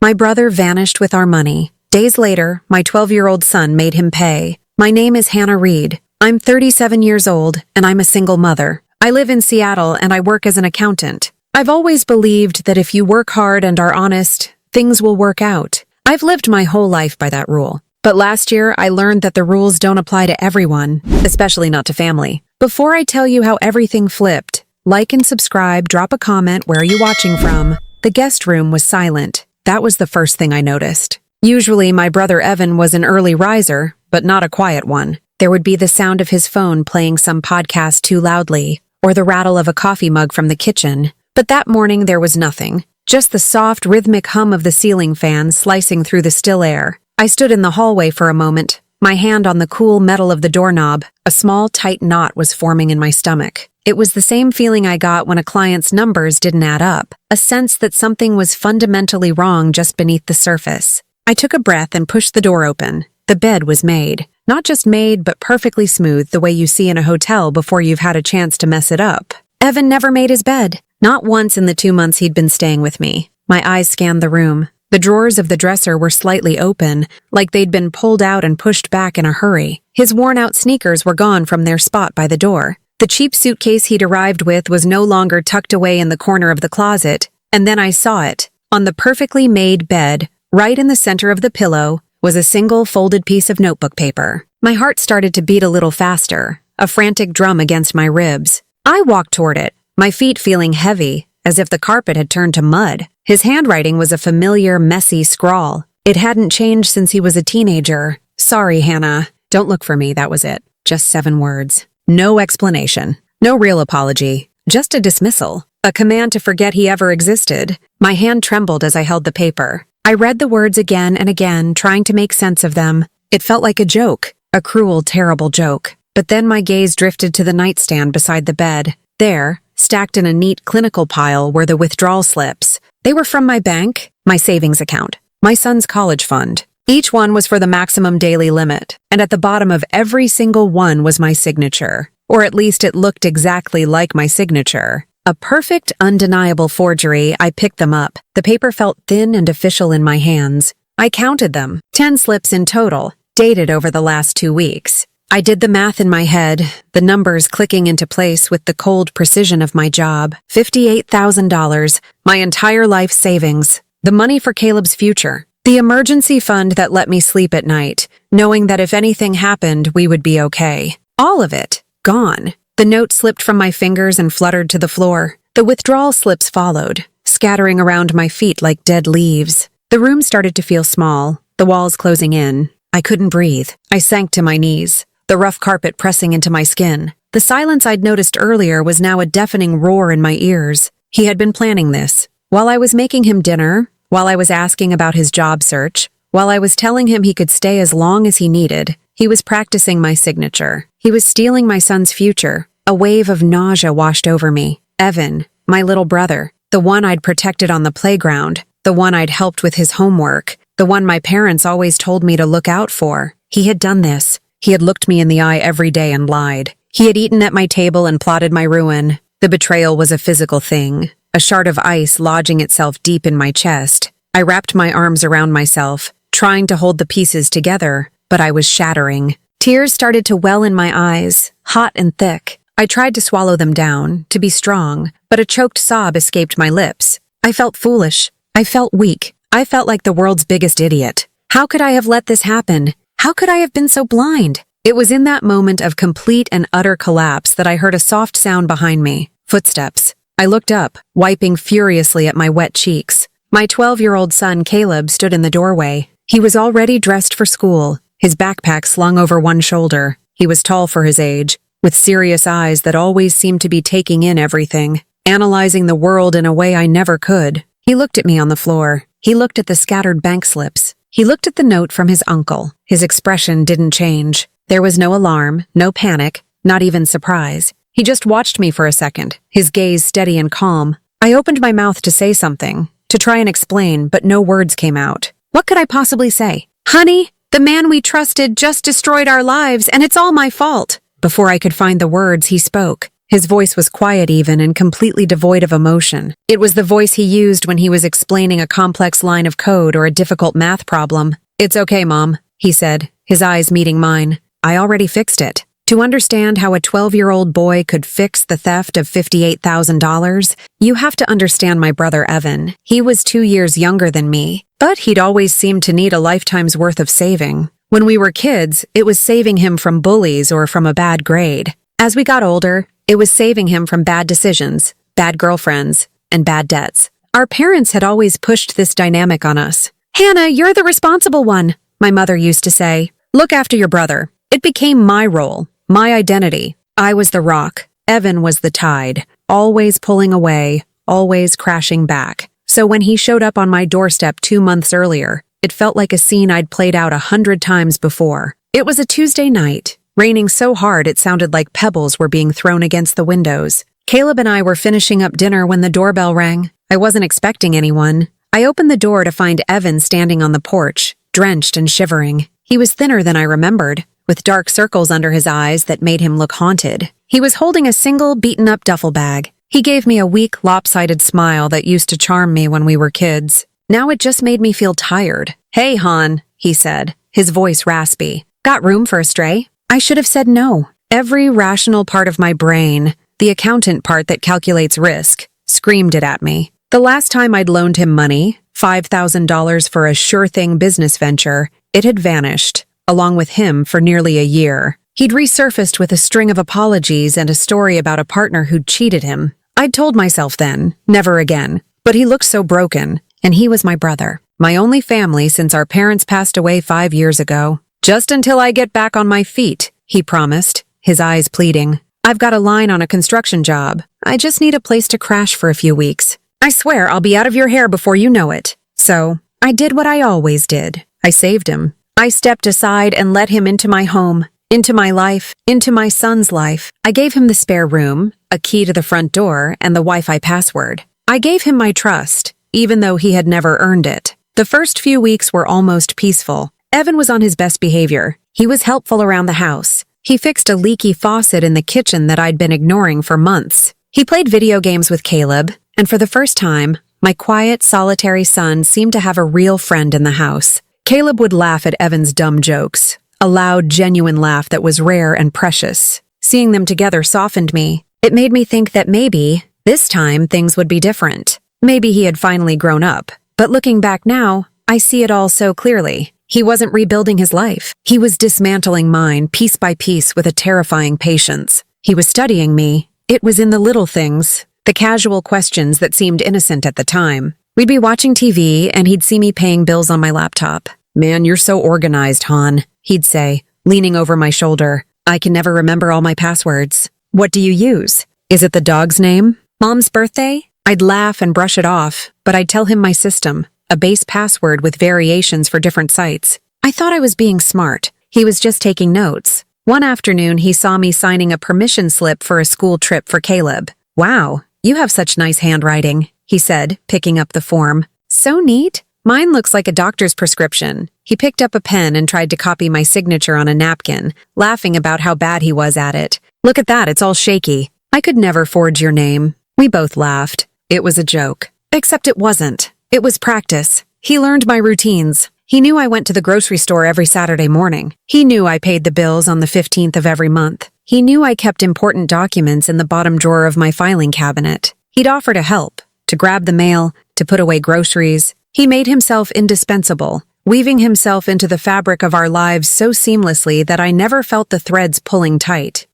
My brother vanished with our money. Days later, my 12-year-old son made him pay. My name is Hannah Reed. I'm 37 years old, and I'm a single mother. I live in Seattle, and I work as an accountant. I've always believed that if you work hard and are honest, things will work out. I've lived my whole life by that rule. But last year, I learned that the rules don't apply to everyone, especially not to family. Before I tell you how everything flipped, like and subscribe, drop a comment, where are you watching from? The guest room was silent. That was the first thing I noticed. Usually, my brother Evan was an early riser, but not a quiet one. There would be the sound of his phone playing some podcast too loudly, or the rattle of a coffee mug from the kitchen. But that morning, there was nothing. Just the soft, rhythmic hum of the ceiling fan slicing through the still air. I stood in the hallway for a moment, my hand on the cool metal of the doorknob. A small, tight knot was forming in my stomach. It was the same feeling I got when a client's numbers didn't add up, a sense that something was fundamentally wrong just beneath the surface. I took a breath and pushed the door open. The bed was made. Not just made, but perfectly smooth, the way you see in a hotel before you've had a chance to mess it up. Evan never made his bed. Not once in the 2 months he'd been staying with me. My eyes scanned the room. The drawers of the dresser were slightly open, like they'd been pulled out and pushed back in a hurry. His worn-out sneakers were gone from their spot by the door. The cheap suitcase he'd arrived with was no longer tucked away in the corner of the closet, and then I saw it. On the perfectly made bed, right in the center of the pillow, was a single folded piece of notebook paper. My heart started to beat a little faster, a frantic drum against my ribs. I walked toward it, my feet feeling heavy, as if the carpet had turned to mud. His handwriting was a familiar, messy scrawl. It hadn't changed since he was a teenager. "Sorry, Hannah. Don't look for me," that was it. Just 7 words. No explanation. No real apology. Just a dismissal. A command to forget he ever existed. My hand trembled as I held the paper. I read the words again and again, trying to make sense of them. It felt like a joke. A cruel, terrible joke. But then my gaze drifted to the nightstand beside the bed. There, stacked in a neat clinical pile, were the withdrawal slips. They were from my bank, my savings account, my son's college fund. Each one was for the maximum daily limit, and at the bottom of every single one was my signature. Or at least it looked exactly like my signature. A perfect, undeniable forgery. I picked them up. The paper felt thin and official in my hands. I counted them. 10 slips in total, dated over the last 2 weeks. I did the math in my head, the numbers clicking into place with the cold precision of my job. $58,000, my entire life savings, the money for Caleb's future, the emergency fund that let me sleep at night, knowing that if anything happened, we would be okay. All of it, gone. The note slipped from my fingers and fluttered to the floor. The withdrawal slips followed, scattering around my feet like dead leaves. The room started to feel small, the walls closing in. I couldn't breathe. I sank to my knees, the rough carpet pressing into my skin. The silence I'd noticed earlier was now a deafening roar in my ears. He had been planning this. While I was making him dinner, while I was asking about his job search, while I was telling him he could stay as long as he needed, he was practicing my signature. He was stealing my son's future. A wave of nausea washed over me. Evan, my little brother, the one I'd protected on the playground, the one I'd helped with his homework, the one my parents always told me to look out for. He had done this. He had looked me in the eye every day and lied. He had eaten at my table and plotted my ruin. The betrayal was a physical thing, a shard of ice lodging itself deep in my chest. I wrapped my arms around myself, trying to hold the pieces together, but I was shattering. Tears started to well in my eyes, hot and thick. I tried to swallow them down, to be strong, but a choked sob escaped my lips. I felt foolish. I felt weak. I felt like the world's biggest idiot. How could I have let this happen? How could I have been so blind? It was in that moment of complete and utter collapse that I heard a soft sound behind me. Footsteps. I looked up, wiping furiously at my wet cheeks. My 12-year-old son, Caleb, stood in the doorway. He was already dressed for school, his backpack slung over one shoulder. He was tall for his age, with serious eyes that always seemed to be taking in everything, analyzing the world in a way I never could. He looked at me on the floor. He looked at the scattered bank slips. He looked at the note from his uncle. His expression didn't change. There was no alarm, no panic, not even surprise. He just watched me for a second, his gaze steady and calm. I opened my mouth to say something, to try and explain, but no words came out. What could I possibly say? "Honey, the man we trusted just destroyed our lives, and it's all my fault." Before I could find the words, he spoke. His voice was quiet even and completely devoid of emotion. It was the voice he used when he was explaining a complex line of code or a difficult math problem. "It's okay, Mom," he said, his eyes meeting mine. "I already fixed it." To understand how a 12-year-old boy could fix the theft of $58,000, you have to understand my brother Evan. He was 2 years younger than me, but he'd always seemed to need a lifetime's worth of saving. When we were kids, it was saving him from bullies or from a bad grade. As we got older, it was saving him from bad decisions, bad girlfriends, and bad debts. Our parents had always pushed this dynamic on us. "Hannah, you're the responsible one," my mother used to say. "Look after your brother." It became my role. My identity. I was the rock. Evan was the tide, always pulling away, always crashing back. So when he showed up on my doorstep 2 months earlier, it felt like a scene I'd played out 100 times before. It was a Tuesday night, raining so hard it sounded like pebbles were being thrown against the windows. Caleb and I were finishing up dinner when the doorbell rang. I wasn't expecting anyone. I opened the door to find Evan standing on the porch, drenched and shivering. He was thinner than I remembered, with dark circles under his eyes that made him look haunted. He was holding a single, beaten-up duffel bag. He gave me a weak, lopsided smile that used to charm me when we were kids. Now it just made me feel tired. "Hey, Han," he said, his voice raspy. "Got room for a stray?" I should have said no. Every rational part of my brain, the accountant part that calculates risk, screamed it at me. The last time I'd loaned him money, $5,000 for a sure-thing business venture, it had vanished, along with him for nearly a year. He'd resurfaced with a string of apologies and a story about a partner who'd cheated him. I'd told myself then, never again. But he looked so broken, and he was my brother. My only family since our parents passed away 5 years ago. "Just until I get back on my feet," he promised, his eyes pleading. "I've got a line on a construction job. I just need a place to crash for a few weeks. I swear I'll be out of your hair before you know it." So, I did what I always did. I saved him. I stepped aside and let him into my home, into my life, into my son's life. I gave him the spare room, a key to the front door, and the Wi-Fi password. I gave him my trust, even though he had never earned it. The first few weeks were almost peaceful. Evan was on his best behavior. He was helpful around the house. He fixed a leaky faucet in the kitchen that I'd been ignoring for months. He played video games with Caleb, and for the first time, my quiet, solitary son seemed to have a real friend in the house. Caleb would laugh at Evan's dumb jokes, a loud, genuine laugh that was rare and precious. Seeing them together softened me. It made me think that maybe, this time, things would be different. Maybe he had finally grown up. But looking back now, I see it all so clearly. He wasn't rebuilding his life. He was dismantling mine piece by piece with a terrifying patience. He was studying me. It was in the little things, the casual questions that seemed innocent at the time. We'd be watching TV, and he'd see me paying bills on my laptop. "Man, you're so organized, Han," he'd say, leaning over my shoulder. "I can never remember all my passwords." "What do you use? Is it the dog's name? Mom's birthday?" I'd laugh and brush it off, but I'd tell him my system, a base password with variations for different sites. I thought I was being smart. He was just taking notes. One afternoon, he saw me signing a permission slip for a school trip for Caleb. "Wow, you have such nice handwriting," he said, picking up the form. "So neat. Mine looks like a doctor's prescription." He picked up a pen and tried to copy my signature on a napkin, laughing about how bad he was at it. "Look at that, it's all shaky. I could never forge your name." We both laughed. It was a joke. Except it wasn't. It was practice. He learned my routines. He knew I went to the grocery store every Saturday morning. He knew I paid the bills on the 15th of every month. He knew I kept important documents in the bottom drawer of my filing cabinet. He'd offer to help, to grab the mail, to put away groceries. He made himself indispensable, weaving himself into the fabric of our lives so seamlessly that I never felt the threads pulling tight.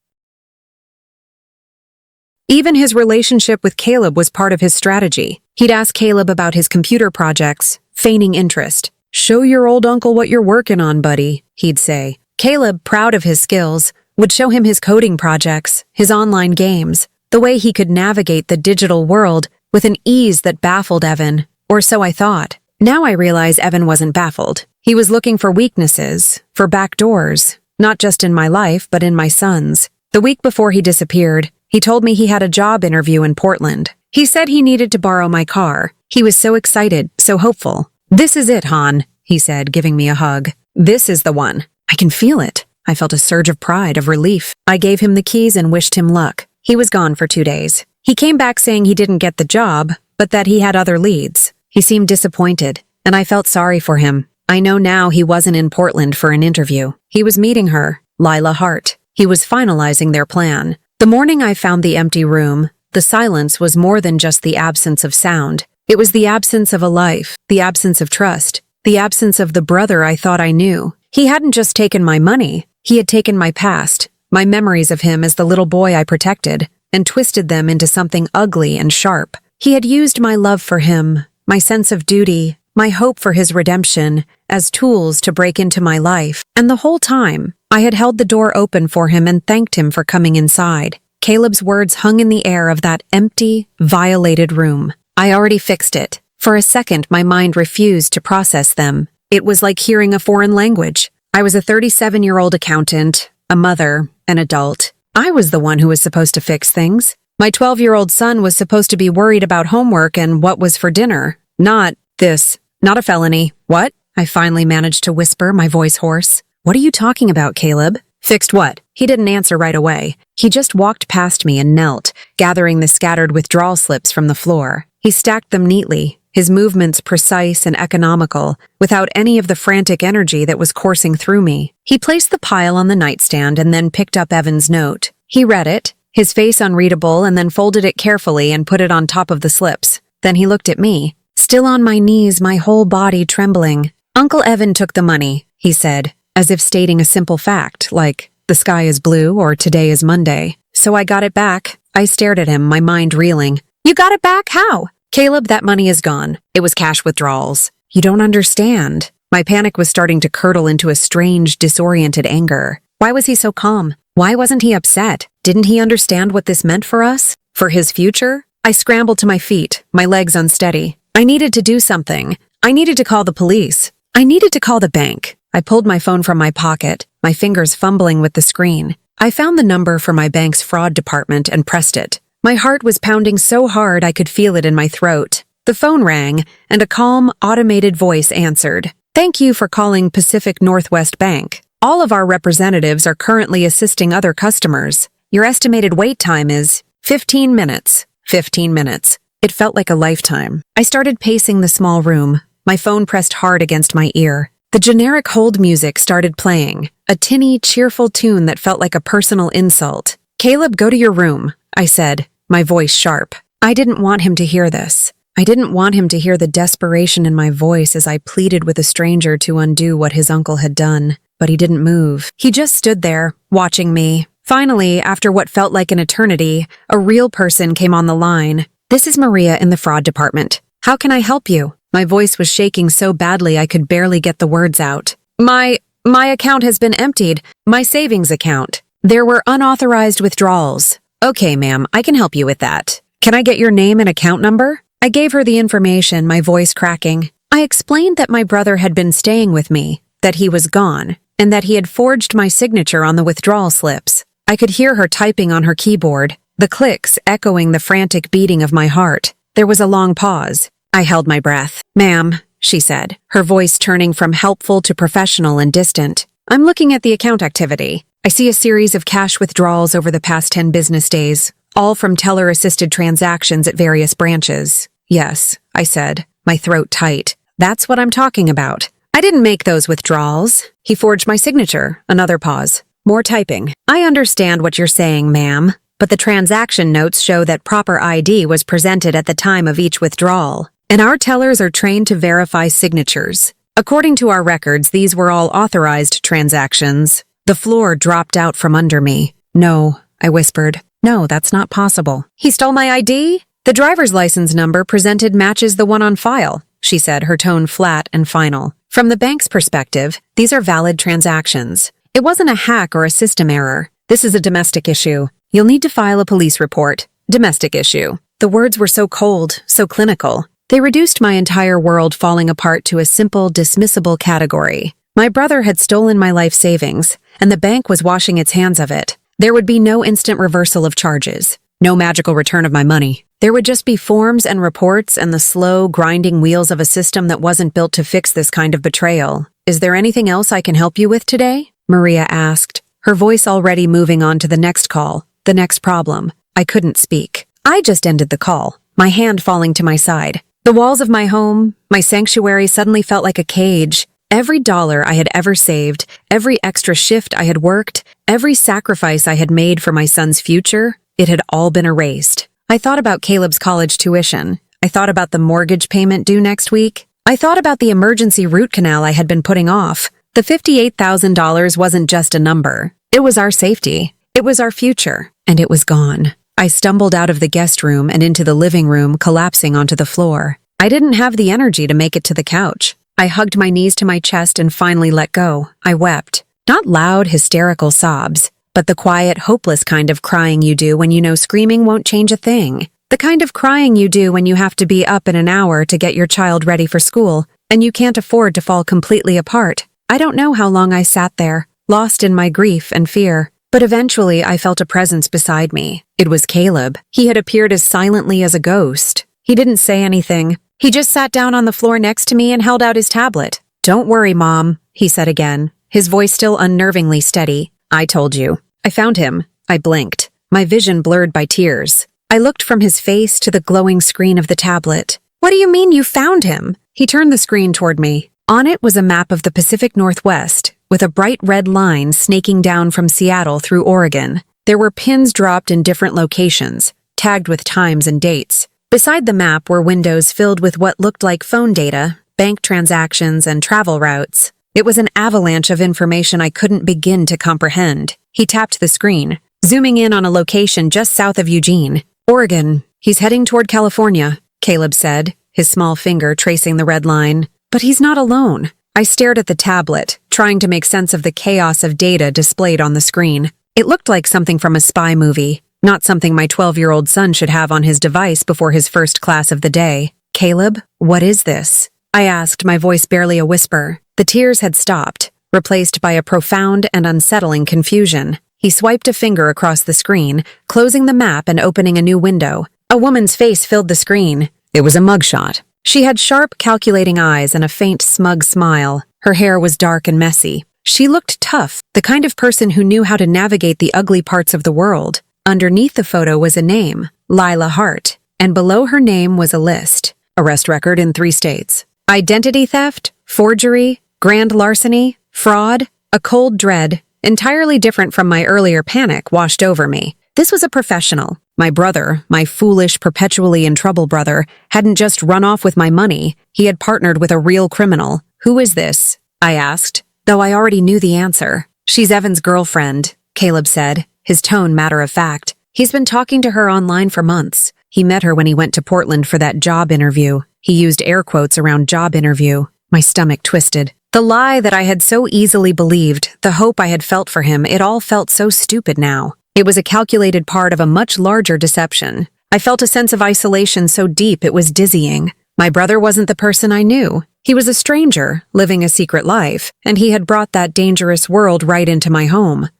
Even his relationship with Caleb was part of his strategy. He'd ask Caleb about his computer projects, feigning interest. "Show your old uncle what you're working on, buddy," he'd say. Caleb, proud of his skills, would show him his coding projects, his online games, the way he could navigate the digital world with an ease that baffled Evan, or so I thought. Now I realize Evan wasn't baffled. He was looking for weaknesses, for backdoors, not just in my life, but in my son's. The week before he disappeared, he told me he had a job interview in Portland. He said he needed to borrow my car. He was so excited, so hopeful. "This is it, Han," he said, giving me a hug. "This is the one. I can feel it." I felt a surge of pride, of relief. I gave him the keys and wished him luck. He was gone for 2 days. He came back saying he didn't get the job, but that he had other leads. He seemed disappointed, and I felt sorry for him. I know now he wasn't in Portland for an interview. He was meeting her, Lila Hart. He was finalizing their plan. The morning I found the empty room, the silence was more than just the absence of sound. It was the absence of a life, the absence of trust, the absence of the brother I thought I knew. He hadn't just taken my money, he had taken my past, my memories of him as the little boy I protected, and twisted them into something ugly and sharp. He had used my love for him, my sense of duty, my hope for his redemption, as tools to break into my life. And the whole time, I had held the door open for him and thanked him for coming inside. Caleb's words hung in the air of that empty, violated room. I already fixed it. For a second, my mind refused to process them. It was like hearing a foreign language. I was a 37-year-old accountant, a mother, an adult. I was the one who was supposed to fix things. My 12-year-old son was supposed to be worried about homework and what was for dinner. Not a felony. What? I finally managed to whisper, my voice hoarse. What are you talking about, Caleb? Fixed what? He didn't answer right away. He just walked past me and knelt, gathering the scattered withdrawal slips from the floor. He stacked them neatly, his movements precise and economical, without any of the frantic energy that was coursing through me. He placed the pile on the nightstand and then picked up Evan's note. He read it, his face unreadable, and then folded it carefully and put it on top of the slips. Then he looked at me, still on my knees, my whole body trembling. Uncle Evan took the money, he said, as if stating a simple fact, like, the sky is blue or today is Monday. So I got it back. I stared at him, my mind reeling. You got it back? How? Caleb, that money is gone. It was cash withdrawals. You don't understand. My panic was starting to curdle into a strange, disoriented anger. Why was he so calm? Why wasn't he upset? Didn't he understand what this meant for us? For his future? I scrambled to my feet, my legs unsteady. I needed to do something. I needed to call the police. I needed to call the bank. I pulled my phone from my pocket, my fingers fumbling with the screen. I found the number for my bank's fraud department and pressed it. My heart was pounding so hard I could feel it in my throat. The phone rang, and a calm, automated voice answered. Thank you for calling Pacific Northwest Bank. All of our representatives are currently assisting other customers. Your estimated wait time is 15 minutes. 15 minutes. It felt like a lifetime. I started pacing the small room, my phone pressed hard against my ear. The generic hold music started playing, a tinny, cheerful tune that felt like a personal insult. Caleb, go to your room, I said, my voice sharp. I didn't want him to hear this. I didn't want him to hear the desperation in my voice as I pleaded with a stranger to undo what his uncle had done. But he didn't move. He just stood there, watching me. Finally, after what felt like an eternity, a real person came on the line. This is Maria in the fraud department. How can I help you? My voice was shaking so badly I could barely get the words out. My account has been emptied. My savings account. There were unauthorized withdrawals. Okay, ma'am, I can help you with that. Can I get your name and account number? I gave her the information, my voice cracking. I explained that my brother had been staying with me, that he was gone, and that he had forged my signature on the withdrawal slips. I could hear her typing on her keyboard, the clicks echoing the frantic beating of my heart. There was a long pause. I held my breath. Ma'am, she said, her voice turning from helpful to professional and distant. I'm looking at the account activity. I see a series of cash withdrawals over the past 10 business days, all from teller-assisted transactions at various branches. Yes, I said, my throat tight. That's what I'm talking about. I didn't make those withdrawals. He forged my signature. Another pause. More typing. I understand what you're saying, ma'am, but the transaction notes show that proper ID was presented at the time of each withdrawal, and our tellers are trained to verify signatures. According to our records, these were all authorized transactions. The floor dropped out from under me. No, I whispered. No, that's not possible. He stole my ID? The driver's license number presented matches the one on file, she said, her tone flat and final. From the bank's perspective, these are valid transactions. It wasn't a hack or a system error. This is a domestic issue. You'll need to file a police report. Domestic issue. The words were so cold, so clinical. They reduced my entire world falling apart to a simple, dismissible category. My brother had stolen my life savings, and the bank was washing its hands of it. There would be no instant reversal of charges. No magical return of my money. There would just be forms and reports and the slow, grinding wheels of a system that wasn't built to fix this kind of betrayal. Is there anything else I can help you with today? Maria asked, her voice already moving on to the next call, the next problem. I couldn't speak. I just ended the call, my hand falling to my side. The walls of my home, my sanctuary, suddenly felt like a cage. Every dollar I had ever saved, every extra shift I had worked, every sacrifice I had made for my son's future, it had all been erased. I thought about Caleb's college tuition. I thought about the mortgage payment due next week. I thought about the emergency root canal I had been putting off. The $58,000 wasn't just a number. It was our safety. It was our future. And it was gone. I stumbled out of the guest room and into the living room, collapsing onto the floor. I didn't have the energy to make it to the couch. I hugged my knees to my chest and finally let go. I wept. Not loud, hysterical sobs, but the quiet, hopeless kind of crying you do when you know screaming won't change a thing. The kind of crying you do when you have to be up in an hour to get your child ready for school, and you can't afford to fall completely apart. I don't know how long I sat there, lost in my grief and fear, but eventually I felt a presence beside me. It was Caleb. He had appeared as silently as a ghost. He didn't say anything. He just sat down on the floor next to me and held out his tablet. "Don't worry, Mom," he said again, his voice still unnervingly steady. "I told you. I found him." I blinked, my vision blurred by tears. I looked from his face to the glowing screen of the tablet. "What do you mean you found him?" He turned the screen toward me. On it was a map of the Pacific Northwest, with a bright red line snaking down from Seattle through Oregon. There were pins dropped in different locations, tagged with times and dates. Beside the map were windows filled with what looked like phone data, bank transactions, and travel routes. It was an avalanche of information I couldn't begin to comprehend. He tapped the screen, zooming in on a location just south of Eugene. "Oregon. He's heading toward California," Caleb said, his small finger tracing the red line. "But he's not alone." I stared at the tablet, trying to make sense of the chaos of data displayed on the screen. It looked like something from a spy movie. Not something my 12-year-old son should have on his device before his first class of the day. "Caleb, what is this?" I asked, my voice barely a whisper. The tears had stopped, replaced by a profound and unsettling confusion. He swiped a finger across the screen, closing the map and opening a new window. A woman's face filled the screen. It was a mugshot. She had sharp, calculating eyes and a faint, smug smile. Her hair was dark and messy. She looked tough, the kind of person who knew how to navigate the ugly parts of the world. Underneath the photo was a name, Lila Hart, and below her name was a list. Arrest record in 3 states. Identity theft, forgery, grand larceny, fraud, a cold dread, entirely different from my earlier panic, washed over me. This was a professional. My brother, my foolish, perpetually in trouble brother, hadn't just run off with my money. He had partnered with a real criminal. "Who is this?" I asked, though I already knew the answer. "She's Evan's girlfriend," Caleb said, his tone matter of fact. "He's been talking to her online for months. He met her when he went to Portland for that job interview." He used air quotes around job interview. My stomach twisted. The lie that I had so easily believed, the hope I had felt for him, it all felt so stupid now. It was a calculated part of a much larger deception. I felt a sense of isolation so deep it was dizzying. My brother wasn't the person I knew. He was a stranger, living a secret life, and he had brought that dangerous world right into my home.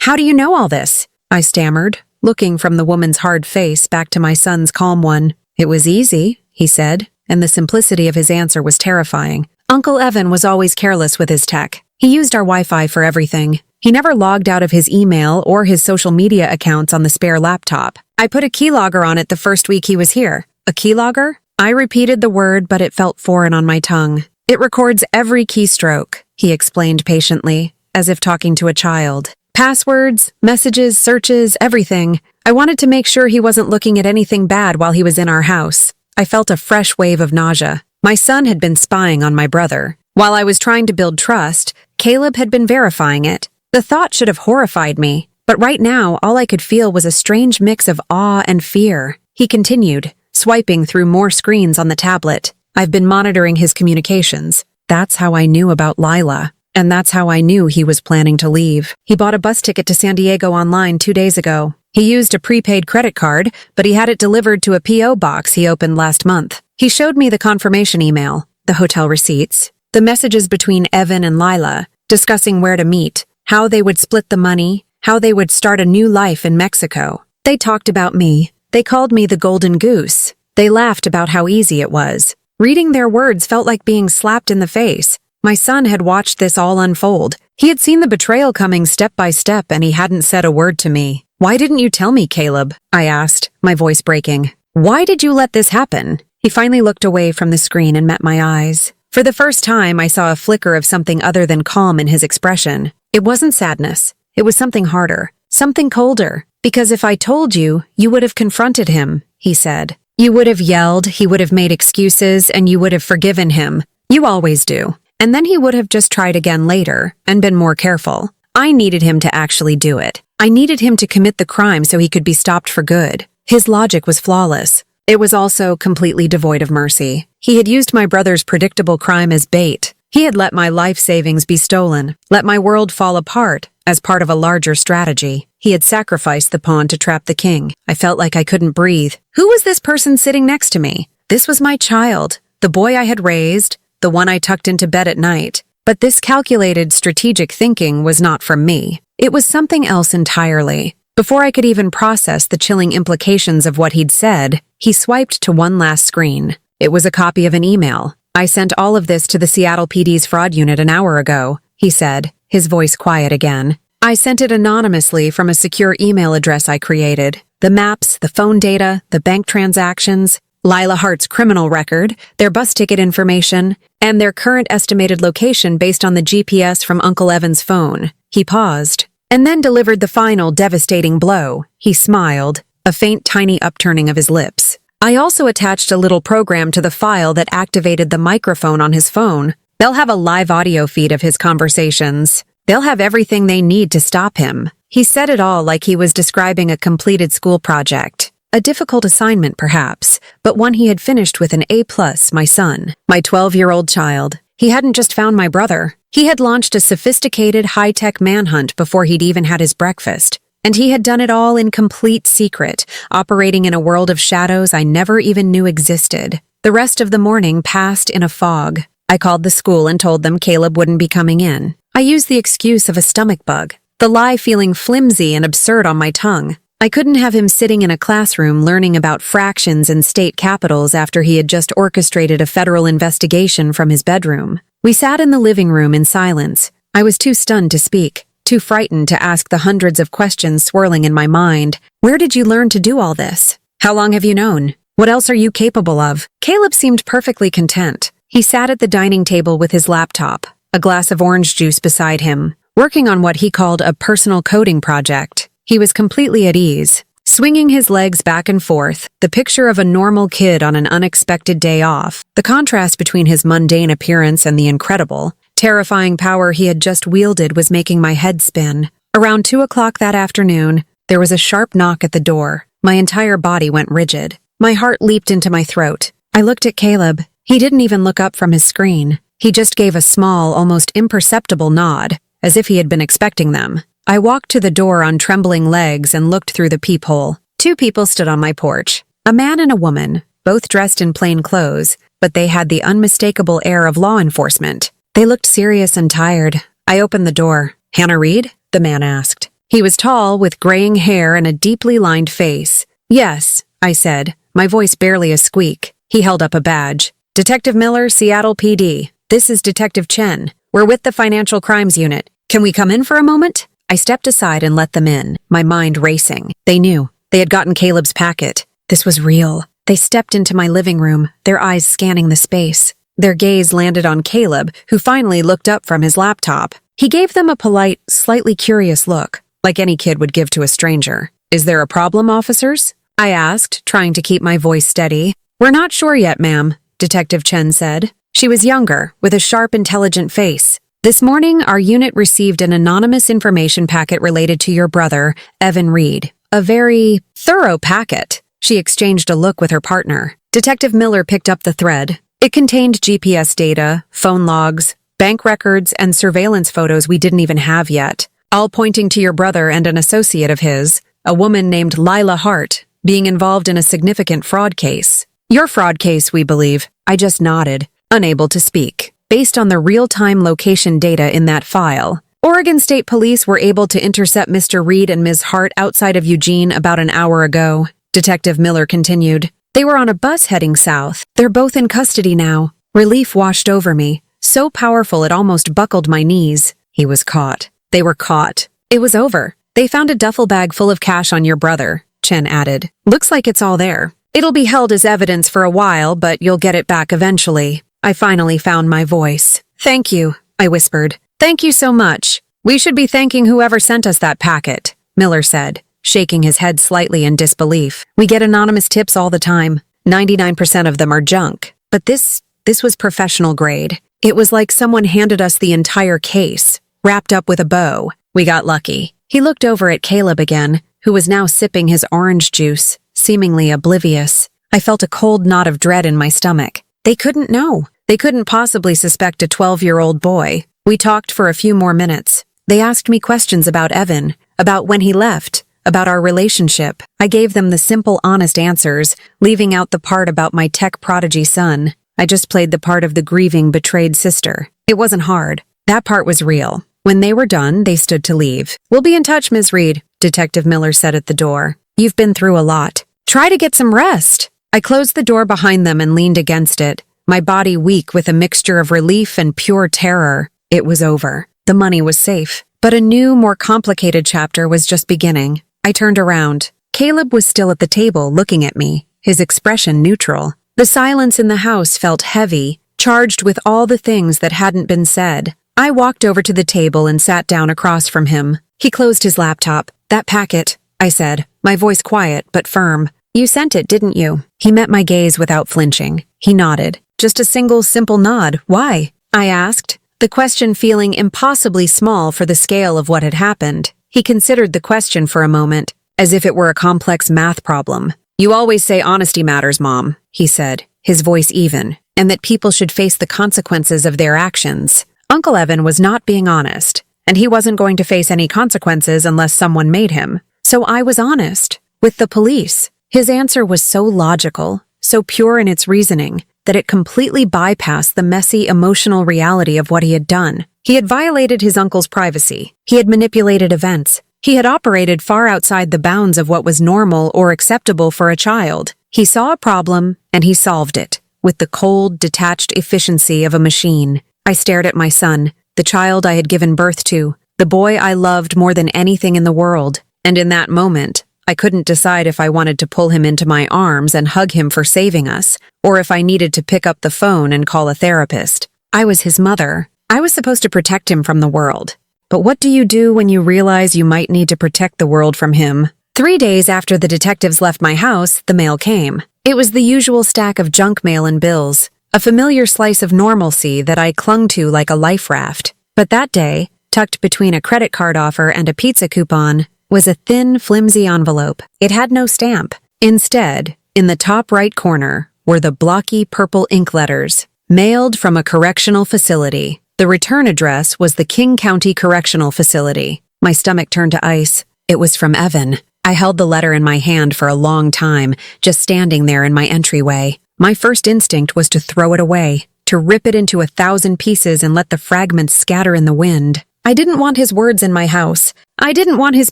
How do you know all this?" I stammered, looking from the woman's hard face back to my son's calm one. "It was easy," he said, and the simplicity of his answer was terrifying. "Uncle Evan was always careless with his tech. He used our Wi-Fi for everything. He never logged out of his email or his social media accounts on the spare laptop. I put a keylogger on it the first week he was here." "A keylogger?" I repeated the word, but it felt foreign on my tongue. "It records every keystroke," he explained patiently, as if talking to a child. "Passwords, messages, searches, everything. I wanted to make sure he wasn't looking at anything bad while he was in our house." I felt a fresh wave of nausea. My son had been spying on my brother. While I was trying to build trust, Caleb had been verifying it. The thought should have horrified me, but right now all I could feel was a strange mix of awe and fear. He continued, swiping through more screens on the tablet. "I've been monitoring his communications. That's how I knew about Lila. And that's how I knew he was planning to leave. He bought a bus ticket to San Diego online 2 days ago. He used a prepaid credit card, but he had it delivered to a P.O. box he opened last month. He showed me the confirmation email, the hotel receipts, the messages between Evan and Lila, discussing where to meet, how they would split the money, how they would start a new life in Mexico. They talked about me. They called me the Golden Goose. They laughed about how easy it was. Reading their words felt like being slapped in the face. My son had watched this all unfold. He had seen the betrayal coming step by step, and he hadn't said a word to me. Why didn't you tell me, Caleb? I asked, my voice breaking. Why did you let this happen? He finally looked away from the screen and met my eyes. For the first time, I saw a flicker of something other than calm in his expression. It wasn't sadness. It was something harder, something colder. Because if I told you, you would have confronted him, he said. You would have yelled, he would have made excuses, and you would have forgiven him. You always do. And then he would have just tried again later and been more careful. I needed him to actually do it. I needed him to commit the crime so he could be stopped for good. His logic was flawless. It was also completely devoid of mercy. He had used my brother's predictable crime as bait. He had let my life savings be stolen, let my world fall apart as part of a larger strategy. He had sacrificed the pawn to trap the king. I felt like I couldn't breathe. Who was this person sitting next to me? This was my child, the boy I had raised, the one I tucked into bed at night. But this calculated, strategic thinking was not from me. It was something else entirely. Before I could even process the chilling implications of what he'd said, he swiped to one last screen. It was a copy of an email. I sent all of this to the Seattle PD's fraud unit an hour ago, he said, his voice quiet again. I sent it anonymously from a secure email address I created. The maps, the phone data, the bank transactions, Lila Hart's criminal record, their bus ticket information, and their current estimated location based on the GPS from Uncle Evan's phone. He paused, and then delivered the final devastating blow. He smiled, a faint tiny upturning of his lips. I also attached a little program to the file that activated the microphone on his phone. They'll have a live audio feed of his conversations. They'll have everything they need to stop him. He said it all like he was describing a completed school project. A difficult assignment, perhaps, but one he had finished with an A+, my son, my 12-year-old child. He hadn't just found my brother. He had launched a sophisticated, high-tech manhunt before he'd even had his breakfast. And he had done it all in complete secret, operating in a world of shadows I never even knew existed. The rest of the morning passed in a fog. I called the school and told them Caleb wouldn't be coming in. I used the excuse of a stomach bug, the lie feeling flimsy and absurd on my tongue. I couldn't have him sitting in a classroom learning about fractions and state capitals after he had just orchestrated a federal investigation from his bedroom. We sat in the living room in silence. I was too stunned to speak, too frightened to ask the hundreds of questions swirling in my mind. Where did you learn to do all this? How long have you known? What else are you capable of? Caleb seemed perfectly content. He sat at the dining table with his laptop, a glass of orange juice beside him, working on what he called a personal coding project. He was completely at ease, swinging his legs back and forth, the picture of a normal kid on an unexpected day off. The contrast between his mundane appearance and the incredible, terrifying power he had just wielded was making my head spin. Around 2 o'clock that afternoon, there was a sharp knock at the door. My entire body went rigid. My heart leaped into my throat. I looked at Caleb. He didn't even look up from his screen. He just gave a small, almost imperceptible nod, as if he had been expecting them. I walked to the door on trembling legs and looked through the peephole. 2 people stood on my porch, a man and a woman, both dressed in plain clothes, but they had the unmistakable air of law enforcement. They looked serious and tired. I opened the door. "Hannah Reed?" the man asked. He was tall, with graying hair and a deeply lined face. "Yes," I said, my voice barely a squeak. He held up a badge. "Detective Miller, Seattle PD. This is Detective Chen. We're with the Financial Crimes Unit. Can we come in for a moment?" I stepped aside and let them in, my mind racing. They knew. They had gotten Caleb's packet. This was real. They stepped into my living room, their eyes scanning the space. Their gaze landed on Caleb, who finally looked up from his laptop. He gave them a polite, slightly curious look, like any kid would give to a stranger. "Is there a problem, officers?" I asked, trying to keep my voice steady. "We're not sure yet, ma'am," Detective Chen said. She was younger, with a sharp, intelligent face. "This morning, our unit received an anonymous information packet related to your brother, Evan Reed. A very thorough packet." She exchanged a look with her partner. Detective Miller picked up the thread. It contained GPS data, phone logs, bank records, and surveillance photos we didn't even have yet, all pointing to your brother and an associate of his, a woman named Lila Hart, being involved in a significant fraud case. "Your fraud case, we believe." I just nodded, unable to speak. Based on the real-time location data in that file, Oregon State Police were able to intercept Mr. Reed and Ms. Hart outside of Eugene about an hour ago, Detective Miller continued. "They were on a bus heading south. They're both in custody now." Relief washed over me, so powerful it almost buckled my knees. He was caught. They were caught. It was over. They found a duffel bag full of cash on your brother, Chen added. Looks like it's all there. It'll be held as evidence for a while, but you'll get it back eventually. I finally found my voice. Thank you, I whispered. Thank you so much. We should be thanking whoever sent us that packet, Miller said, shaking his head slightly in disbelief. We get anonymous tips all the time. 99% of them are junk. But this was professional grade. It was like someone handed us the entire case, wrapped up with a bow. We got lucky. He looked over at Caleb again, who was now sipping his orange juice, seemingly oblivious. I felt a cold knot of dread in my stomach. They couldn't know. They couldn't possibly suspect a 12-year-old boy. We talked for a few more minutes. They asked me questions about Evan, about when he left, about our relationship. I gave them the simple, honest answers, leaving out the part about my tech prodigy son. I just played the part of the grieving, betrayed sister. It wasn't hard. That part was real. When they were done, they stood to leave. We'll be in touch, Ms. Reed, Detective Miller said at the door. You've been through a lot. Try to get some rest. I closed the door behind them and leaned against it, my body weak with a mixture of relief and pure terror. It was over. The money was safe. But a new, more complicated chapter was just beginning. I turned around. Caleb was still at the table looking at me, his expression neutral. The silence in the house felt heavy, charged with all the things that hadn't been said. I walked over to the table and sat down across from him. He closed his laptop. That packet, I said, my voice quiet but firm. You sent it, didn't you? He met my gaze without flinching. He nodded. Just a single, simple nod. Why? I asked, the question feeling impossibly small for the scale of what had happened. He considered the question for a moment, as if it were a complex math problem. You always say honesty matters, Mom, he said, his voice even, and that people should face the consequences of their actions. Uncle Evan was not being honest, and he wasn't going to face any consequences unless someone made him. So I was honest. With the police. His answer was so logical, so pure in its reasoning, that it completely bypassed the messy, emotional reality of what he had done. He had violated his uncle's privacy. He had manipulated events. He had operated far outside the bounds of what was normal or acceptable for a child. He saw a problem, and he solved it, with the cold, detached efficiency of a machine. I stared at my son, the child I had given birth to, the boy I loved more than anything in the world, and in that moment, I couldn't decide if I wanted to pull him into my arms and hug him for saving us, or if I needed to pick up the phone and call a therapist. I was his mother. I was supposed to protect him from the world. But what do you do when you realize you might need to protect the world from him? 3 days after the detectives left my house, the mail came. It was the usual stack of junk mail and bills, a familiar slice of normalcy that I clung to like a life raft. But that day, tucked between a credit card offer and a pizza coupon, was a thin, flimsy envelope. It had no stamp. Instead, in the top right corner, were the blocky purple ink letters, mailed from a correctional facility. The return address was the King County Correctional Facility. My stomach turned to ice. It was from Evan. I held the letter in my hand for a long time, just standing there in my entryway. My first instinct was to throw it away, to rip it into 1,000 pieces and let the fragments scatter in the wind. I didn't want his words in my house. I didn't want his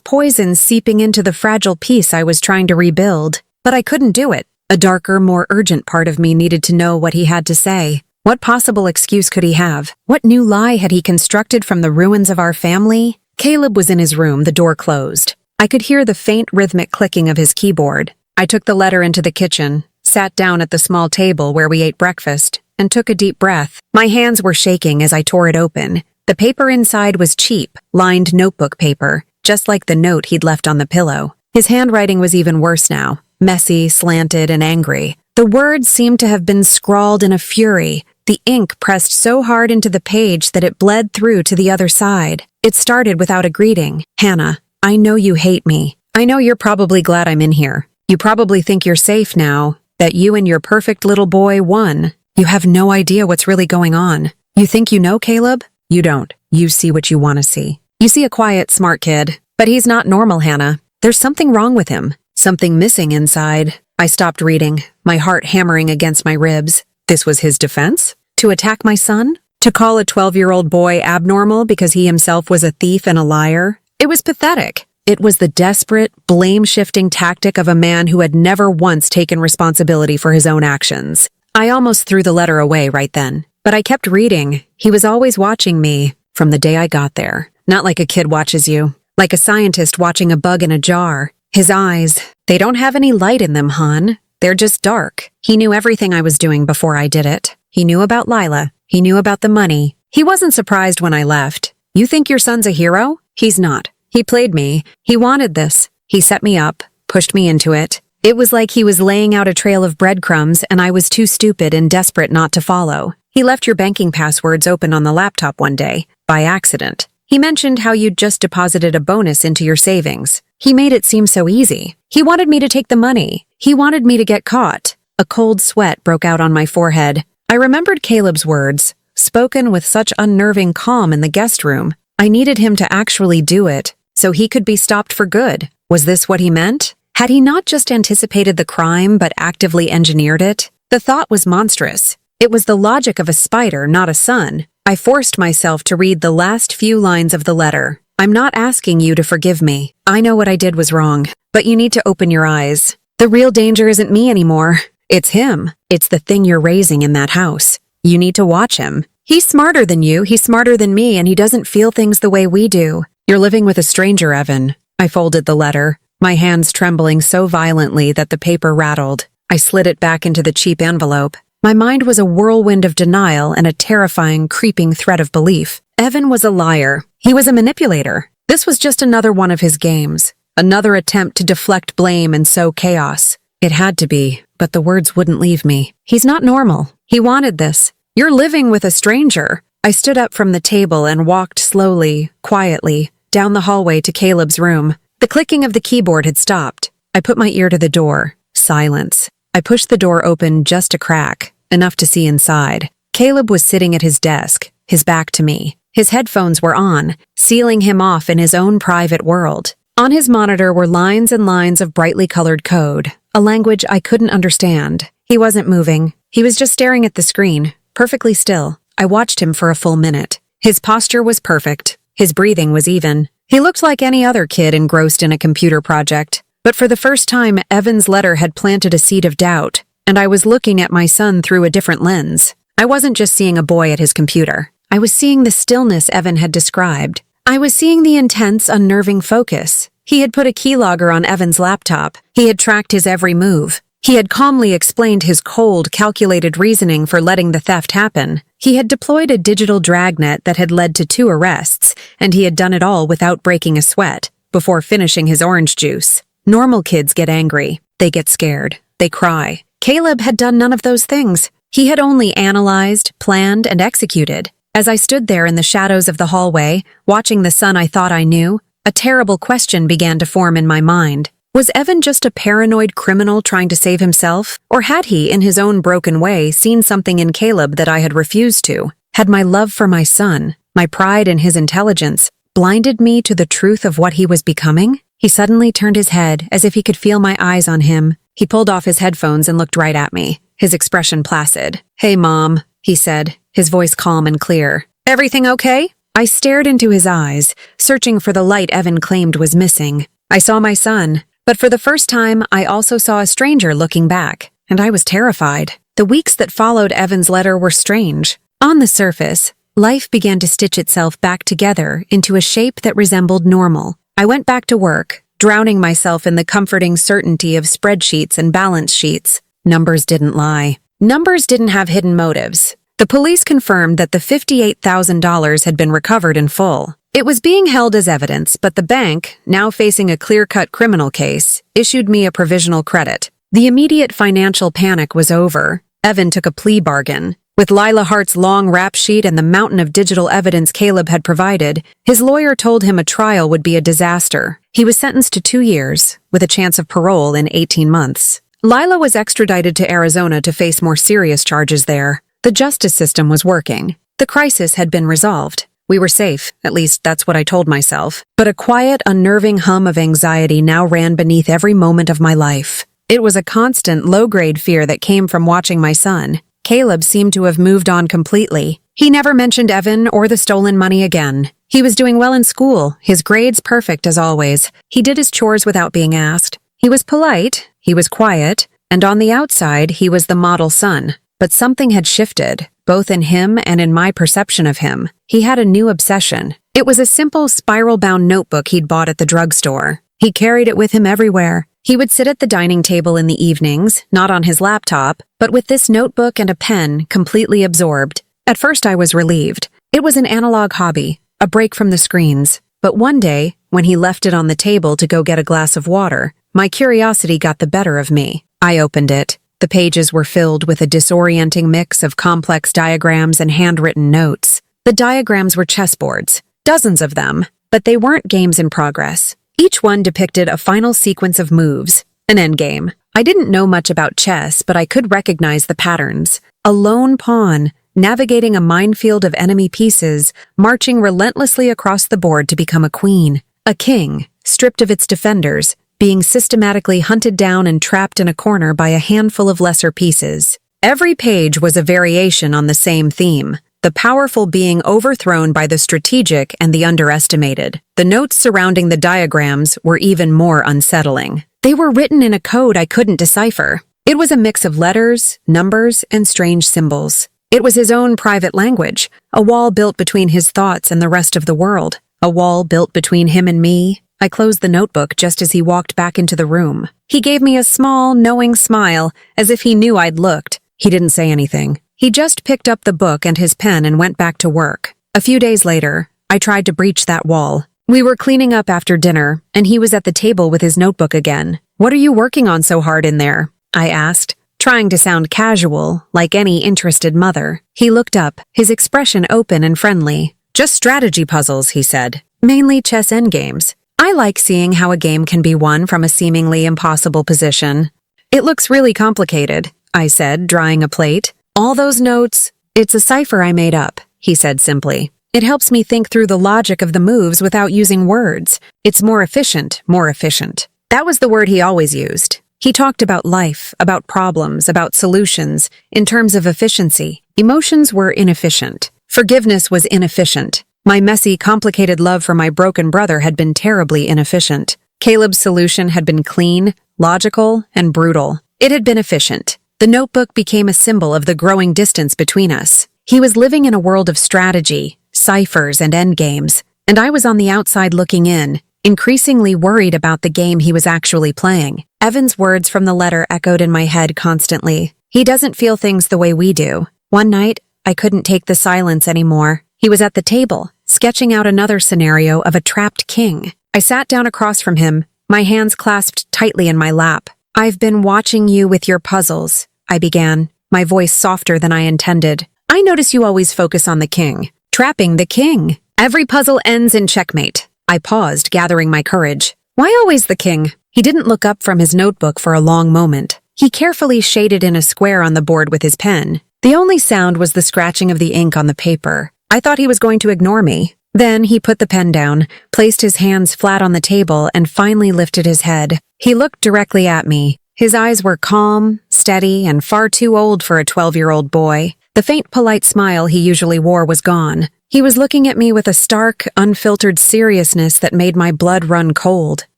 poison seeping into the fragile peace I was trying to rebuild. But I couldn't do it. A darker, more urgent part of me needed to know what he had to say. What possible excuse could he have? What new lie had he constructed from the ruins of our family? Caleb was in his room, the door closed. I could hear the faint rhythmic clicking of his keyboard. I took the letter into the kitchen, sat down at the small table where we ate breakfast, and took a deep breath. My hands were shaking as I tore it open. The paper inside was cheap, lined notebook paper, just like the note he'd left on the pillow. His handwriting was even worse now, messy, slanted, and angry. The words seemed to have been scrawled in a fury, the ink pressed so hard into the page that it bled through to the other side. It started without a greeting. Hannah, I know you hate me. I know you're probably glad I'm in here. You probably think you're safe now, that you and your perfect little boy won. You have no idea what's really going on. You think you know, Caleb? You don't. You see what you want to see. You see a quiet, smart kid. But he's not normal, Hannah. There's something wrong with him. Something missing inside. I stopped reading, my heart hammering against my ribs. This was his defense? To attack my son? To call a 12-year-old boy abnormal because he himself was a thief and a liar? It was pathetic. It was the desperate, blame-shifting tactic of a man who had never once taken responsibility for his own actions. I almost threw the letter away right then. But I kept reading. He was always watching me, from the day I got there. Not like a kid watches you. like a scientist watching a bug in a jar. His eyes, they don't have any light in them, hon. They're just dark. He knew everything I was doing before I did it. He knew about Lila. He knew about the money. He wasn't surprised when I left. You think your son's a hero? He's not. He played me. He wanted this. He set me up, pushed me into it. It was like he was laying out a trail of breadcrumbs and I was too stupid and desperate not to follow. He left your banking passwords open on the laptop one day, by accident. He mentioned how you'd just deposited a bonus into your savings. He made it seem so easy. He wanted me to take the money. He wanted me to get caught. A cold sweat broke out on my forehead. I remembered Caleb's words, spoken with such unnerving calm in the guest room. I needed him to actually do it, so he could be stopped for good. Was this what he meant? Had he not just anticipated the crime but actively engineered it? The thought was monstrous. It was the logic of a spider, not a son. I forced myself to read the last few lines of the letter. I'm not asking you to forgive me. I know what I did was wrong, but you need to open your eyes. The real danger isn't me anymore. It's him. It's the thing you're raising in that house. You need to watch him. He's smarter than you, he's smarter than me, and he doesn't feel things the way we do. You're living with a stranger, Evan. I folded the letter, my hands trembling so violently that the paper rattled. I slid it back into the cheap envelope. My mind was a whirlwind of denial and a terrifying, creeping threat of belief. Evan was a liar. He was a manipulator. This was just another one of his games. Another attempt to deflect blame and sow chaos. It had to be, but the words wouldn't leave me. He's not normal. He wanted this. You're living with a stranger. I stood up from the table and walked slowly, quietly, down the hallway to Caleb's room. The clicking of the keyboard had stopped. I put my ear to the door. Silence. I pushed the door open just a crack, enough to see inside. Caleb was sitting at his desk, his back to me. His headphones were on, sealing him off in his own private world. On his monitor were lines and lines of brightly colored code, a language I couldn't understand. He wasn't moving. He was just staring at the screen, perfectly still. I watched him for a full minute. His posture was perfect. His breathing was even. He looked like any other kid engrossed in a computer project. But for the first time, Evan's letter had planted a seed of doubt, and I was looking at my son through a different lens. I wasn't just seeing a boy at his computer. I was seeing the stillness Evan had described. I was seeing the intense, unnerving focus. He had put a keylogger on Evan's laptop. He had tracked his every move. He had calmly explained his cold, calculated reasoning for letting the theft happen. He had deployed a digital dragnet that had led to 2 arrests, and he had done it all without breaking a sweat, before finishing his orange juice. Normal kids get angry. They get scared. They cry. Caleb had done none of those things. He had only analyzed, planned, and executed. As I stood there in the shadows of the hallway, watching the son I thought I knew, a terrible question began to form in my mind. Was Evan just a paranoid criminal trying to save himself? Or had he, in his own broken way, seen something in Caleb that I had refused to? Had my love for my son, my pride in his intelligence, blinded me to the truth of what he was becoming? He suddenly turned his head as if he could feel my eyes on him. He pulled off his headphones and looked right at me, his expression placid. "Hey, Mom," he said, his voice calm and clear. "Everything okay?" I stared into his eyes, searching for the light Evan claimed was missing. I saw my son, but for the first time, I also saw a stranger looking back, and I was terrified. The weeks that followed Evan's letter were strange. On the surface, life began to stitch itself back together into a shape that resembled normal. I went back to work, drowning myself in the comforting certainty of spreadsheets and balance sheets. Numbers didn't lie. Numbers didn't have hidden motives. The police confirmed that the $58,000 had been recovered in full. It was being held as evidence, but the bank, now facing a clear-cut criminal case, issued me a provisional credit. The immediate financial panic was over. Evan took a plea bargain. With Lila Hart's long rap sheet and the mountain of digital evidence Caleb had provided, his lawyer told him a trial would be a disaster. He was sentenced to 2 years, with a chance of parole in 18 months. Lila was extradited to Arizona to face more serious charges there. The justice system was working. The crisis had been resolved. We were safe, at least that's what I told myself. But a quiet, unnerving hum of anxiety now ran beneath every moment of my life. It was a constant, low-grade fear that came from watching my son. Caleb seemed to have moved on completely. He never mentioned Evan or the stolen money again. He was doing well in school, his grades perfect as always. He did his chores without being asked. He was polite, he was quiet, and on the outside he was the model son. But something had shifted. both in him and in my perception of him. He had a new obsession. It was a simple spiral-bound notebook he'd bought at the drugstore. He carried it with him everywhere. He would sit at the dining table in the evenings, not on his laptop, but with this notebook and a pen completely absorbed. At first I was relieved. It was an analog hobby, a break from the screens. But one day, when he left it on the table to go get a glass of water, my curiosity got the better of me. I opened it. The pages were filled with a disorienting mix of complex diagrams and handwritten notes. The diagrams were chessboards, dozens of them, but they weren't games in progress. Each one depicted a final sequence of moves, an endgame. I didn't know much about chess, but I could recognize the patterns. A lone pawn, navigating a minefield of enemy pieces, marching relentlessly across the board to become a queen. A king, stripped of its defenders, being systematically hunted down and trapped in a corner by a handful of lesser pieces. Every page was a variation on the same theme, the powerful being overthrown by the strategic and the underestimated. The notes surrounding the diagrams were even more unsettling. They were written in a code I couldn't decipher. It was a mix of letters, numbers, and strange symbols. It was his own private language, a wall built between his thoughts and the rest of the world, a wall built between him and me. I closed the notebook just as he walked back into the room. He gave me a small, knowing smile, as if he knew I'd looked. He didn't say anything. He just picked up the book and his pen and went back to work. A few days later, I tried to breach that wall. We were cleaning up after dinner, and he was at the table with his notebook again. "What are you working on so hard in there?" I asked, trying to sound casual, like any interested mother. He looked up, his expression open and friendly. "Just strategy puzzles," he said. "Mainly chess endgames. I like seeing how a game can be won from a seemingly impossible position." "It looks really complicated," I said, drying a plate. "All those notes, it's a cipher I made up," he said simply. "It helps me think through the logic of the moves without using words. It's more efficient, more efficient." That was the word he always used. He talked about life, about problems, about solutions, in terms of efficiency. Emotions were inefficient. Forgiveness was inefficient. My messy, complicated love for my broken brother had been terribly inefficient. Caleb's solution had been clean, logical, and brutal. It had been efficient. The notebook became a symbol of the growing distance between us. He was living in a world of strategy, ciphers, and endgames, and I was on the outside looking in, increasingly worried about the game he was actually playing. Evan's words from the letter echoed in my head constantly. He doesn't feel things the way we do. One night, I couldn't take the silence anymore. He was at the table, sketching out another scenario of a trapped king. I sat down across from him, my hands clasped tightly in my lap. "I've been watching you with your puzzles," I began, my voice softer than I intended. "I notice you always focus on the king. Trapping the king. Every puzzle ends in checkmate." I paused, gathering my courage. "Why always the king?" He didn't look up from his notebook for a long moment. He carefully shaded in a square on the board with his pen. The only sound was the scratching of the ink on the paper. I thought he was going to ignore me. Then he put the pen down, placed his hands flat on the table, and finally lifted his head. He looked directly at me. His eyes were calm, steady, and far too old for a 12-year-old boy. The faint, polite smile he usually wore was gone. He was looking at me with a stark, unfiltered seriousness that made my blood run cold.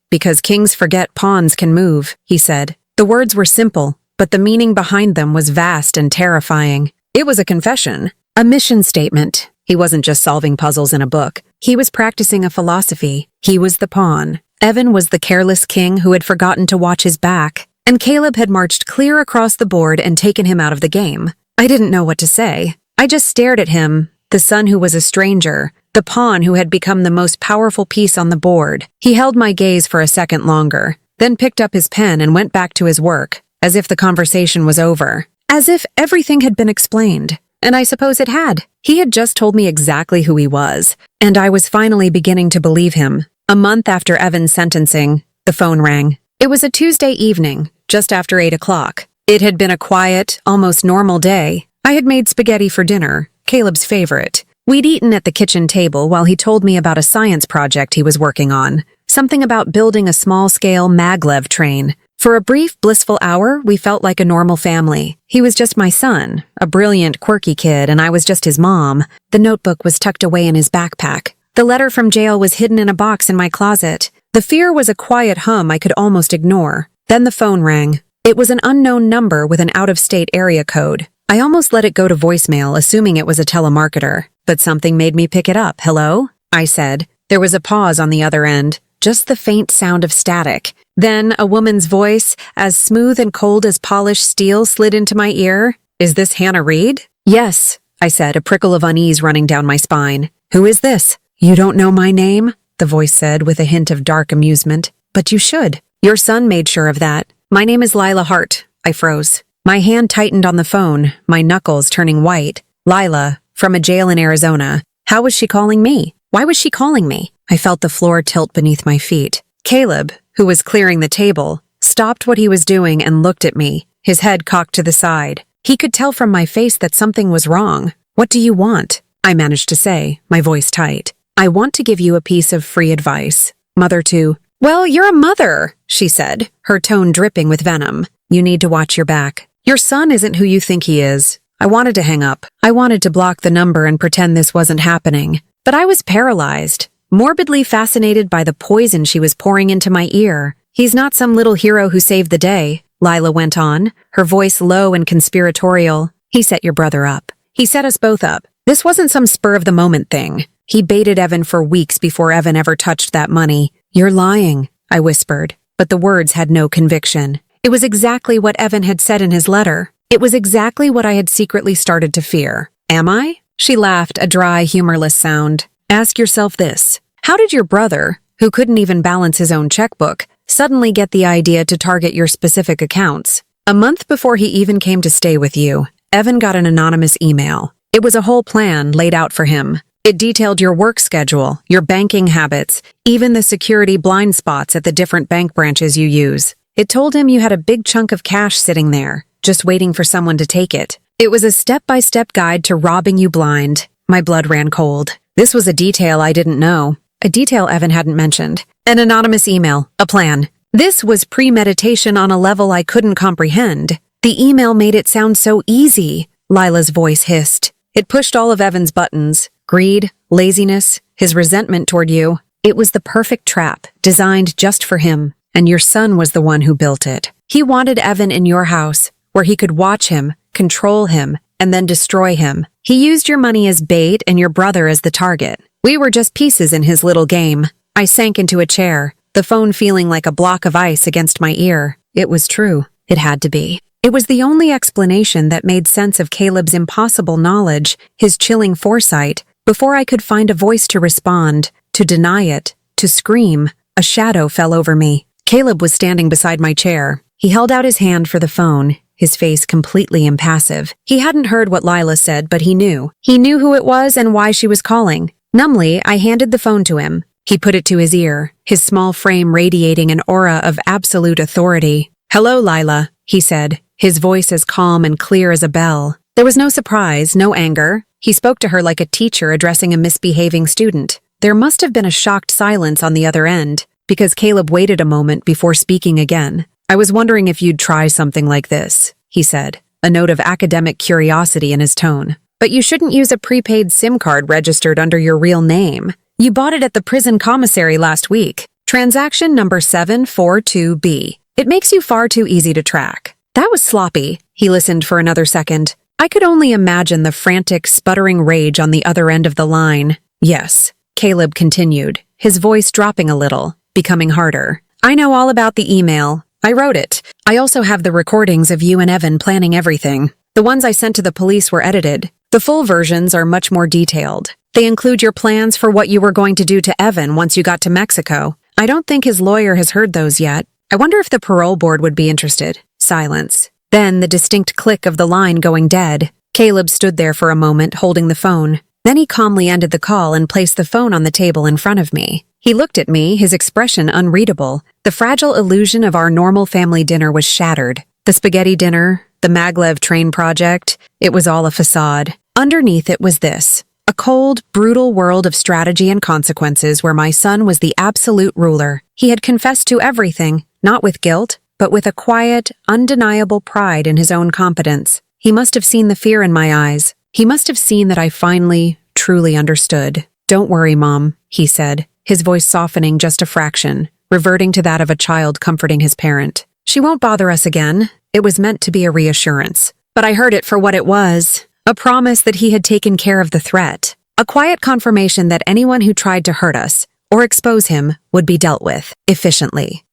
"Because kings forget pawns can move," he said. The words were simple, but the meaning behind them was vast and terrifying. It was a confession, a mission statement. He wasn't just solving puzzles in a book. He was practicing a philosophy. He was the pawn. Evan was the careless king who had forgotten to watch his back, and Caleb had marched clear across the board and taken him out of the game. I didn't know what to say. I just stared at him, the son who was a stranger, the pawn who had become the most powerful piece on the board. He held my gaze for a second longer, then picked up his pen and went back to his work, as if the conversation was over, as if everything had been explained. And I suppose it had. He had just told me exactly who he was, and I was finally beginning to believe him. A month after Evan's sentencing, the phone rang. It was a Tuesday evening, just after 8 o'clock. It had been a quiet, almost normal day. I had made spaghetti for dinner, Caleb's favorite. We'd eaten at the kitchen table while he told me about a science project he was working on, something about building a small-scale maglev train. For a brief, blissful hour, we felt like a normal family. He was just my son, a brilliant, quirky kid, and I was just his mom. The notebook was tucked away in his backpack. The letter from jail was hidden in a box in my closet. The fear was a quiet hum I could almost ignore. Then the phone rang. It was an unknown number with an out-of-state area code. I almost let it go to voicemail, assuming it was a telemarketer, but something made me pick it up. Hello? I said. There was a pause on the other end, just the faint sound of static. Then a woman's voice, as smooth and cold as polished steel, slid into my ear. Is this Hannah Reed? Yes, I said, a prickle of unease running down my spine. Who is this? You don't know my name? The voice said with a hint of dark amusement. But you should. Your son made sure of that. My name is Lila Hart. I froze. My hand tightened on the phone, my knuckles turning white. Lila, from a jail in Arizona. How was she calling me? Why was she calling me? I felt the floor tilt beneath my feet. Caleb, who was clearing the table, stopped what he was doing and looked at me, his head cocked to the side. He could tell from my face that something was wrong. What do you want? I managed to say, my voice tight. I want to give you a piece of free advice. Mother to... Well, you're a mother, she said, her tone dripping with venom. You need to watch your back. Your son isn't who you think he is. I wanted to hang up. I wanted to block the number and pretend this wasn't happening. But I was paralyzed, morbidly fascinated by the poison she was pouring into my ear. He's not some little hero who saved the day, Lila went on, her voice low and conspiratorial. He set your brother up. He set us both up. This wasn't some spur-of-the-moment thing. He baited Evan for weeks before Evan ever touched that money. You're lying, I whispered, but the words had no conviction. It was exactly what Evan had said in his letter. It was exactly what I had secretly started to fear. Am I? She laughed, a dry, humorless sound. Ask yourself this. How did your brother, who couldn't even balance his own checkbook, suddenly get the idea to target your specific accounts? A month before he even came to stay with you, Evan got an anonymous email. It was a whole plan laid out for him. It detailed your work schedule, your banking habits, even the security blind spots at the different bank branches you use. It told him you had a big chunk of cash sitting there, just waiting for someone to take it. It was a step-by-step guide to robbing you blind. My blood ran cold. This was a detail I didn't know, a detail Evan hadn't mentioned. An anonymous email, a plan. This was premeditation on a level I couldn't comprehend. The email made it sound so easy, Lila's voice hissed. It pushed all of Evan's buttons. Greed, laziness, his resentment toward you. It was the perfect trap, designed just for him, and your son was the one who built it. He wanted Evan in your house, where he could watch him, control him, and then destroy him. He used your money as bait and your brother as the target. We were just pieces in his little game. I sank into a chair, the phone feeling like a block of ice against my ear. It was true. It had to be. It was the only explanation that made sense of Caleb's impossible knowledge, his chilling foresight. Before I could find a voice to respond, to deny it, to scream, a shadow fell over me. Caleb was standing beside my chair. He held out his hand for the phone, his face completely impassive. He hadn't heard what Lila said, but he knew. He knew who it was and why she was calling. Numbly, I handed the phone to him. He put it to his ear, his small frame radiating an aura of absolute authority. Hello, Lila, he said, his voice as calm and clear as a bell. There was no surprise, no anger. He spoke to her like a teacher addressing a misbehaving student. There must have been a shocked silence on the other end, because Caleb waited a moment before speaking again. I was wondering if you'd try something like this, he said, a note of academic curiosity in his tone. But you shouldn't use a prepaid SIM card registered under your real name. You bought it at the prison commissary last week. Transaction number 742B. It makes you far too easy to track. That was sloppy. He listened for another second. I could only imagine the frantic, sputtering rage on the other end of the line. Yes, Caleb continued, his voice dropping a little, becoming harder. I know all about the email. I wrote it. I also have the recordings of you and Evan planning everything. The ones I sent to the police were edited. The full versions are much more detailed. They include your plans for what you were going to do to Evan once you got to Mexico. I don't think his lawyer has heard those yet. I wonder if the parole board would be interested. Silence. Then the distinct click of the line going dead. Caleb stood there for a moment, holding the phone. Then he calmly ended the call and placed the phone on the table in front of me. He looked at me, his expression unreadable. The fragile illusion of our normal family dinner was shattered. The spaghetti dinner, the maglev train project, it was all a facade. Underneath it was this. A cold, brutal world of strategy and consequences where my son was the absolute ruler. He had confessed to everything, not with guilt, but with a quiet, undeniable pride in his own competence. He must have seen the fear in my eyes. He must have seen that I finally, truly understood. Don't worry, Mom, he said, his voice softening just a fraction, reverting to that of a child comforting his parent. She won't bother us again. It was meant to be a reassurance. but I heard it for what it was. A promise that he had taken care of the threat. A quiet confirmation that anyone who tried to hurt us or expose him would be dealt with efficiently.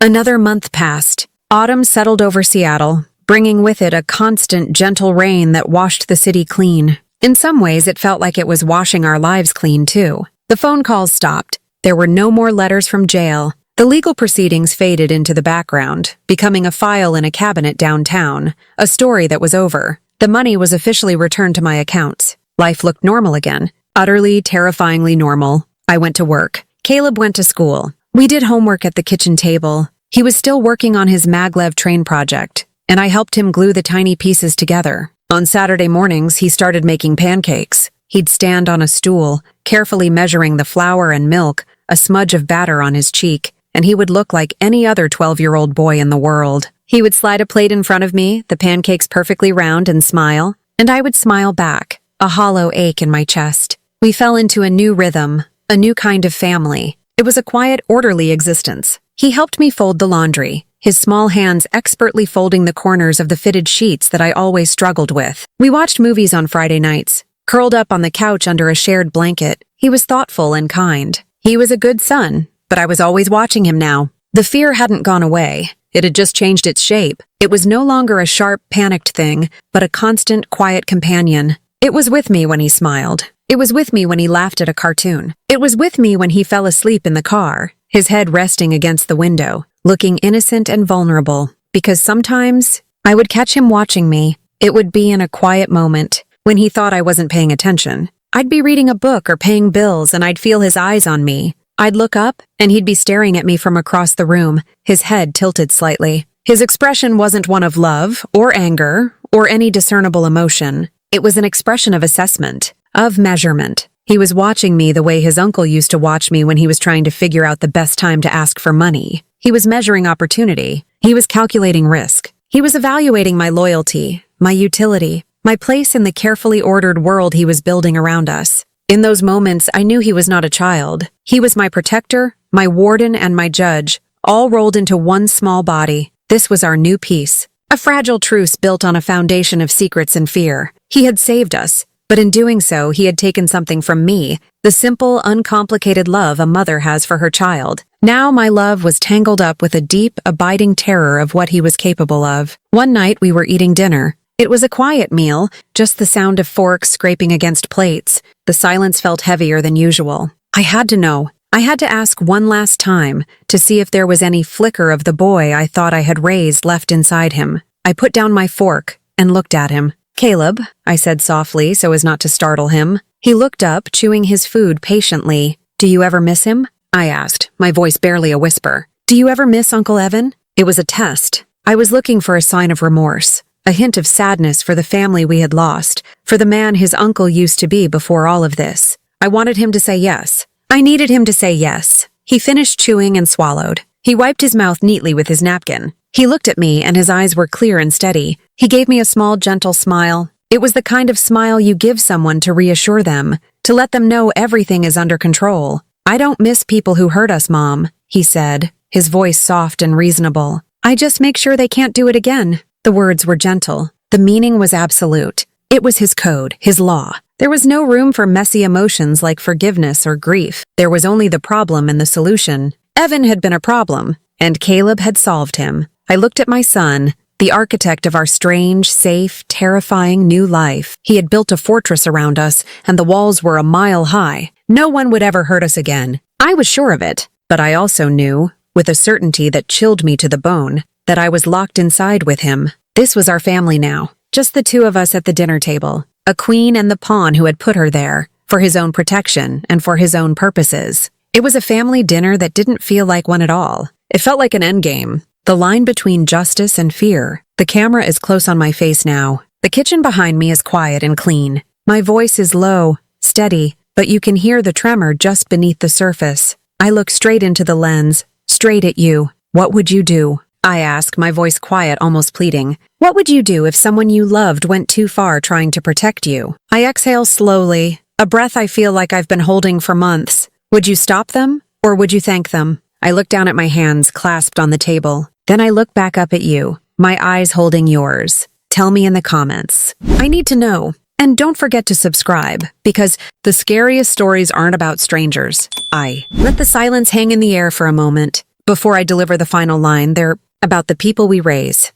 Another month passed. Autumn settled over Seattle, bringing with it a constant, gentle rain that washed the city clean. In some ways, it felt like it was washing our lives clean, too. The phone calls stopped. There were no more letters from jail. The legal proceedings faded into the background, becoming a file in a cabinet downtown, a story that was over. The money was officially returned to my accounts. Life looked normal again. Utterly, terrifyingly normal. I went to work. Caleb went to school. We did homework at the kitchen table. He was still working on his maglev train project, and I helped him glue the tiny pieces together. On Saturday mornings, he started making pancakes. He'd stand on a stool, carefully measuring the flour and milk, a smudge of batter on his cheek, and he would look like any other 12-year-old boy in the world. He would slide a plate in front of me, the pancakes perfectly round, and smile, and I would smile back, a hollow ache in my chest. We fell into a new rhythm, a new kind of family. It was a quiet, orderly existence. He helped me fold the laundry, his small hands expertly folding the corners of the fitted sheets that I always struggled with. We watched movies on Friday nights, curled up on the couch under a shared blanket. He was thoughtful and kind. He was a good son, but I was always watching him now. The fear hadn't gone away. It had just changed its shape. It was no longer a sharp, panicked thing, but a constant, quiet companion. It was with me when he smiled. It was with me when he laughed at a cartoon. It was with me when he fell asleep in the car, his head resting against the window, looking innocent and vulnerable. Because sometimes I would catch him watching me. It would be in a quiet moment, when he thought I wasn't paying attention. I'd be reading a book or paying bills and I'd feel his eyes on me. I'd look up and he'd be staring at me from across the room, his head tilted slightly. His expression wasn't one of love or anger or any discernible emotion. It was an expression of assessment, of measurement. He was watching me the way his uncle used to watch me when he was trying to figure out the best time to ask for money. He was measuring opportunity. He was calculating risk. He was evaluating my loyalty, my utility, my place in the carefully ordered world he was building around us. In those moments, I knew he was not a child. He was my protector, my warden, and my judge, all rolled into one small body. This was our new peace, a fragile truce built on a foundation of secrets and fear. He had saved us, but in doing so, he had taken something from me, the simple, uncomplicated love a mother has for her child. Now my love was tangled up with a deep, abiding terror of what he was capable of. One night we were eating dinner. It was a quiet meal, just the sound of forks scraping against plates. The silence felt heavier than usual. I had to know. I had to ask one last time to see if there was any flicker of the boy I thought I had raised left inside him. I put down my fork and looked at him. "Caleb," I said softly so as not to startle him. He looked up, chewing his food patiently. "Do you ever miss him?" I asked, my voice barely a whisper. "Do you ever miss Uncle Evan?" It was a test. I was looking for a sign of remorse, a hint of sadness for the family we had lost, for the man his uncle used to be before all of this. I wanted him to say yes. I needed him to say yes. He finished chewing and swallowed. He wiped his mouth neatly with his napkin. He looked at me and his eyes were clear and steady. He gave me a small, gentle smile. It was the kind of smile you give someone to reassure them, to let them know everything is under control. "I don't miss people who hurt us, Mom," he said, his voice soft and reasonable. "I just make sure they can't do it again." The words were gentle. The meaning was absolute. It was his code, his law. There was no room for messy emotions like forgiveness or grief. There was only the problem and the solution. Evan had been a problem, and Caleb had solved him. I looked at my son, the architect of our strange, safe, terrifying new life. He had built a fortress around us, and the walls were a mile high. No one would ever hurt us again. I was sure of it, but I also knew, with a certainty that chilled me to the bone, that I was locked inside with him. This was our family now, just the two of us at the dinner table, a queen and the pawn who had put her there, for his own protection and for his own purposes. It was a family dinner that didn't feel like one at all. It felt like an endgame. The line between justice and fear. The camera is close on my face now. The kitchen behind me is quiet and clean. My voice is low, steady, but you can hear the tremor just beneath the surface. I look straight into the lens, straight at you. "What would you do?" I ask, my voice quiet, almost pleading. "What would you do if someone you loved went too far trying to protect you?" I exhale slowly, a breath I feel like I've been holding for months. "Would you stop them, or would you thank them?" I look down at my hands clasped on the table. Then I look back up at you, my eyes holding yours. Tell me in the comments. I need to know. And don't forget to subscribe, because the scariest stories aren't about strangers. I let the silence hang in the air for a moment. Before I deliver the final line, they're about the people we raise.